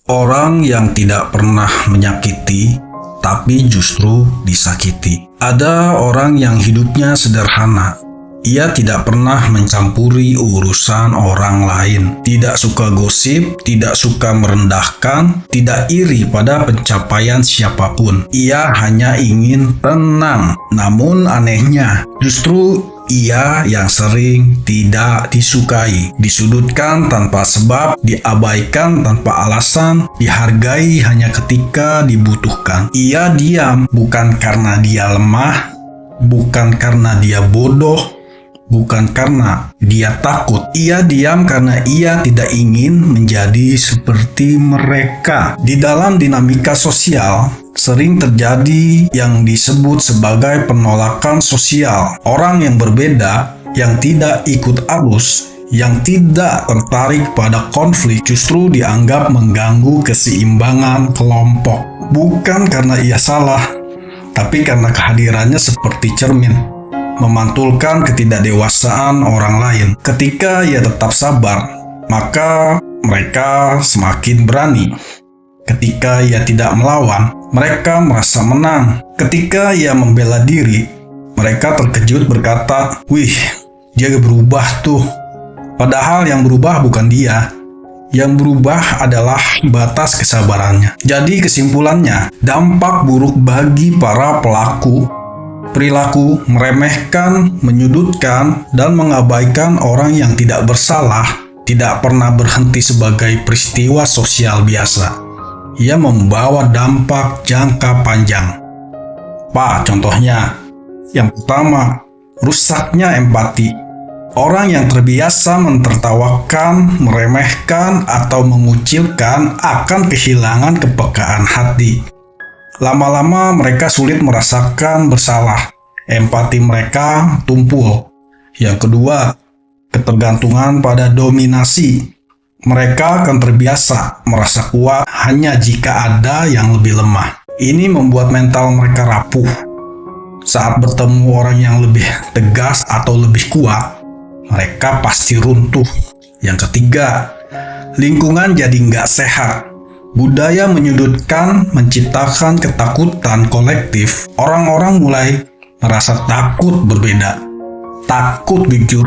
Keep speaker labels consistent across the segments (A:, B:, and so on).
A: Orang yang tidak pernah menyakiti, tapi justru disakiti. Ada orang yang hidupnya sederhana. Ia tidak pernah mencampuri urusan orang lain, tidak suka gosip, tidak suka merendahkan, tidak iri pada pencapaian siapapun. Ia hanya ingin tenang. Namun anehnya, justru ia yang sering tidak disukai, disudutkan tanpa sebab, diabaikan tanpa alasan, dihargai hanya ketika dibutuhkan. Ia diam bukan karena dia lemah, bukan karena dia bodoh, bukan karena dia takut. Ia diam karena ia tidak ingin menjadi seperti mereka. Di dalam dinamika sosial, sering terjadi yang disebut sebagai penolakan sosial. Orang yang berbeda, yang tidak ikut arus, yang tidak tertarik pada konflik, justru dianggap mengganggu keseimbangan kelompok. Bukan karena ia salah, tapi karena kehadirannya seperti cermin, memantulkan ketidakdewasaan orang lain. Ketika ia tetap sabar, maka mereka semakin berani. Ketika ia tidak melawan, mereka merasa menang. Ketika ia membela diri, mereka terkejut berkata, "Wih, dia berubah tuh." Padahal yang berubah bukan dia. Yang berubah adalah batas kesabarannya. Jadi kesimpulannya, dampak buruk bagi para pelaku perilaku meremehkan, menyudutkan, dan mengabaikan orang yang tidak bersalah tidak pernah berhenti sebagai peristiwa sosial biasa. Ia membawa dampak jangka panjang. Contohnya, yang pertama, rusaknya empati. Orang yang terbiasa mentertawakan, meremehkan, atau mengucilkan akan kehilangan kepekaan hati. Lama-lama mereka sulit merasakan bersalah. Empati mereka tumpul. Yang kedua, ketergantungan pada dominasi. Mereka akan terbiasa merasa kuat hanya jika ada yang lebih lemah. Ini membuat mental mereka rapuh. Saat bertemu orang yang lebih tegas atau lebih kuat, mereka pasti runtuh. Yang ketiga, lingkungan jadi nggak sehat. Budaya menyudutkan menciptakan ketakutan kolektif. Orang-orang mulai merasa takut berbeda, takut jujur,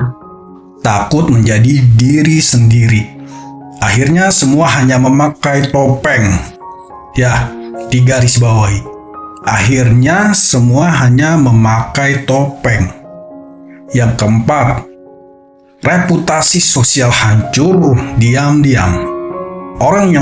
A: takut menjadi diri sendiri. Akhirnya semua hanya memakai topeng. Digarisbawahi. Akhirnya semua hanya memakai topeng. Yang keempat, reputasi sosial hancur diam-diam. Orang yang